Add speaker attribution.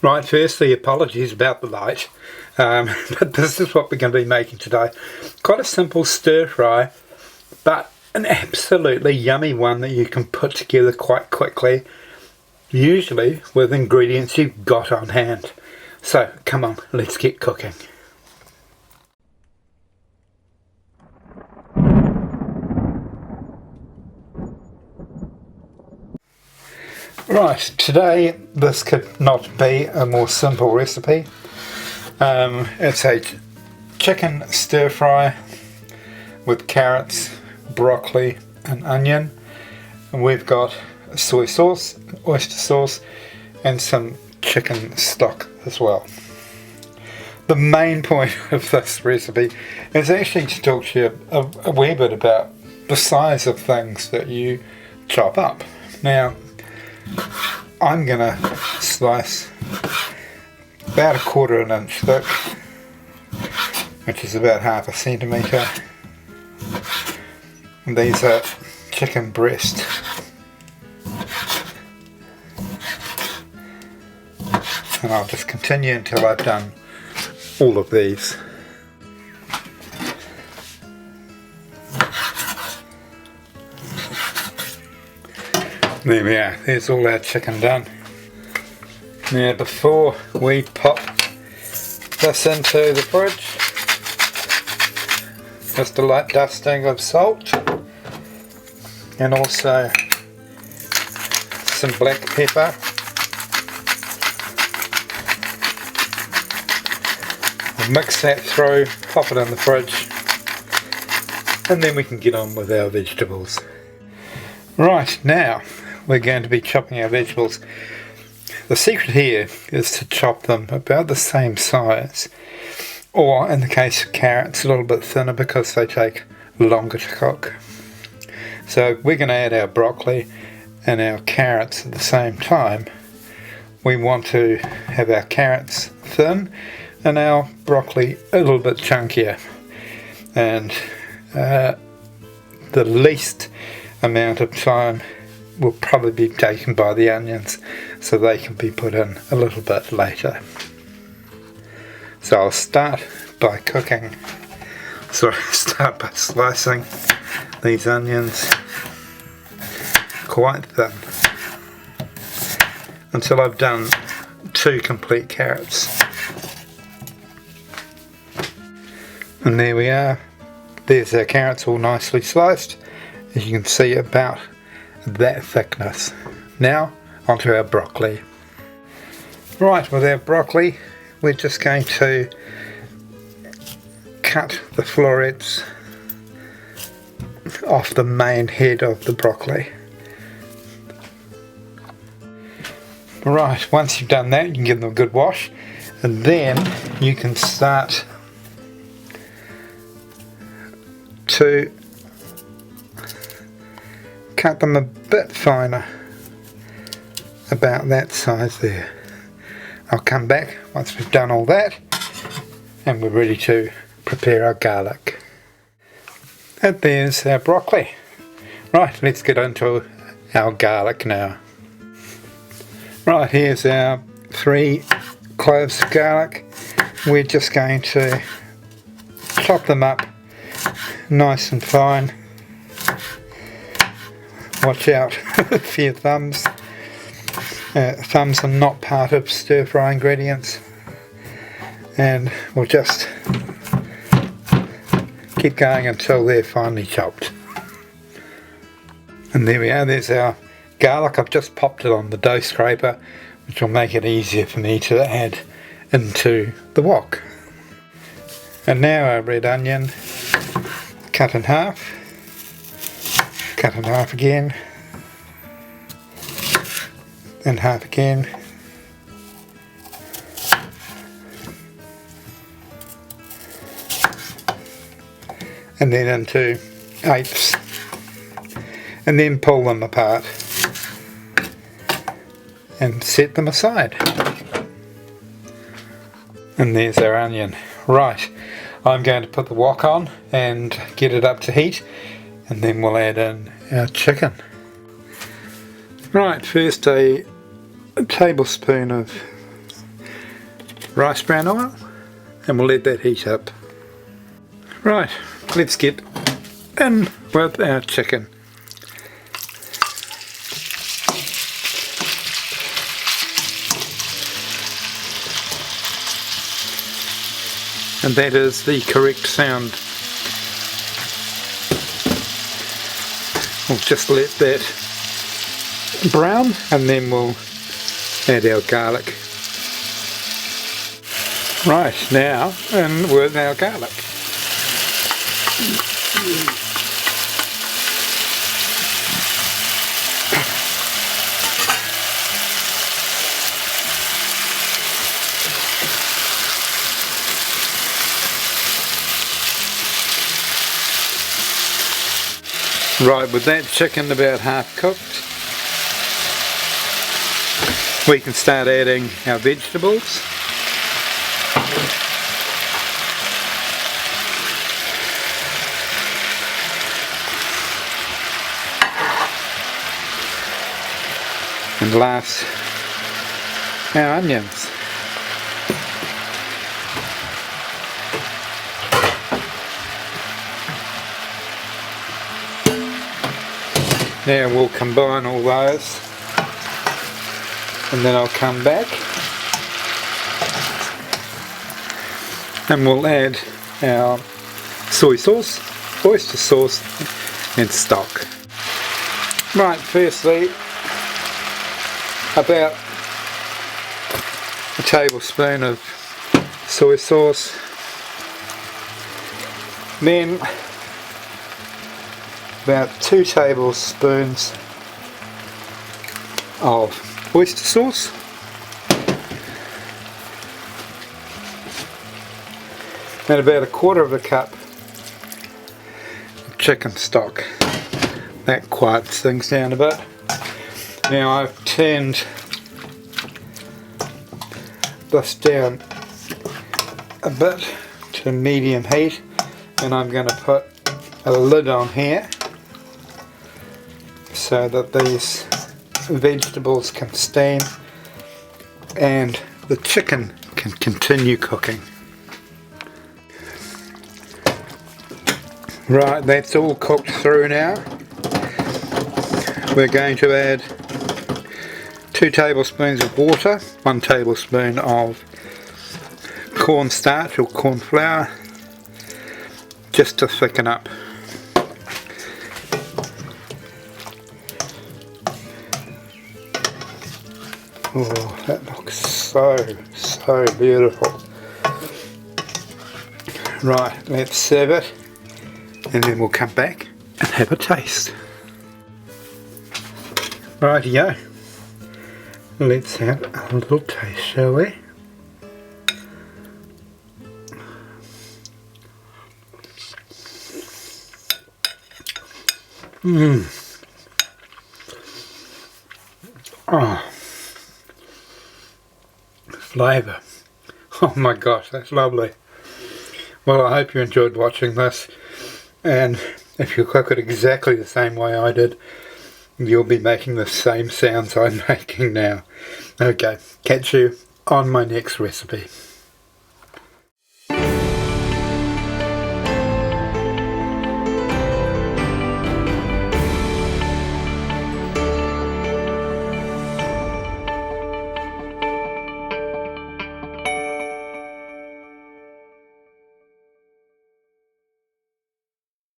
Speaker 1: Right, firstly, apologies about the light, but this is what we're going to be making today. Quite a simple stir fry, but an absolutely yummy one that you can put together quite quickly, usually with ingredients you've got on hand. So come on, let's get cooking. Right, today this could not be a more simple recipe. It's a chicken stir fry with carrots, broccoli and onion. And we've got soy sauce, oyster sauce and some chicken stock as well. The main point of this recipe is actually to talk to you a wee bit about the size of things that you chop up. Now, I'm going to slice about 1/4 inch thick, which is about 1/2 centimetre. And these are chicken breast. And I'll just continue until I've done all of these. There we are, there's all our chicken done. Now before we pop this into the fridge, just a light dusting of salt and also some black pepper. We'll mix that through, pop it in the fridge, and then we can get on with our vegetables. Right, now we're going to be chopping our vegetables. The secret here is to chop them about the same size, or in the case of carrots a little bit thinner because they take longer to cook. So we're going to add our broccoli and our carrots at the same time. We want to have our carrots thin and our broccoli a little bit chunkier, and the least amount of time will probably be taken by the onions, so they can be put in a little bit later. So I'll start by slicing these onions quite thin until I've done 2 complete carrots. And there we are, there's our carrots all nicely sliced, as you can see, about that thickness. Now onto our broccoli. Right, with our broccoli we're just going to cut the florets off the main head of the broccoli. Right, once you've done that you can give them a good wash, and then you can start to cut them a bit finer, about that size there. I'll come back once we've done all that and we're ready to prepare our garlic. And there's our broccoli. Right, let's get into our garlic now. Right, here's our 3 cloves of garlic. We're just going to chop them up nice and fine. Watch out for your thumbs. Thumbs are not part of stir fry ingredients, and we'll just keep going until they're finely chopped. And there we are, there's our garlic. I've just popped it on the dough scraper, which will make it easier for me to add into the wok. And now our red onion, cut in half. Cut in half again, and half again, and then into 1/8, and then pull them apart and set them aside. And there's our onion. Right, I'm going to put the wok on and get it up to heat, and then we'll add in our chicken. Right, first a tablespoon of rice bran oil, and we'll let that heat up. Right, let's get in with our chicken. And that is the correct sound. We'll just let that brown, and then we'll add our garlic. Right, now in with our garlic. Right, with that chicken about half cooked, we can start adding our vegetables. And last, our onions. Now we'll combine all those, and then I'll come back and we'll add our soy sauce, oyster sauce and stock. Right, firstly about a tablespoon of soy sauce, then about 2 tablespoons of oyster sauce, and about 1/4 cup of chicken stock. That quiets things down a bit. Now I've turned this down a bit to medium heat, and I'm going to put a lid on here so that these vegetables can steam and the chicken can continue cooking. Right, that's all cooked through now. We're going to add 2 tablespoons of water, 1 tablespoon of cornstarch or cornflour, just to thicken up. Oh, that looks so beautiful. Right, let's serve it, and then we'll come back and have a taste. Rightio, let's have a little taste, shall we? Oh, Flavour. Oh my gosh, that's lovely. Well, I hope you enjoyed watching this, and if you cook it exactly the same way I did, you'll be making the same sounds I'm making now. Okay, catch you on my next recipe.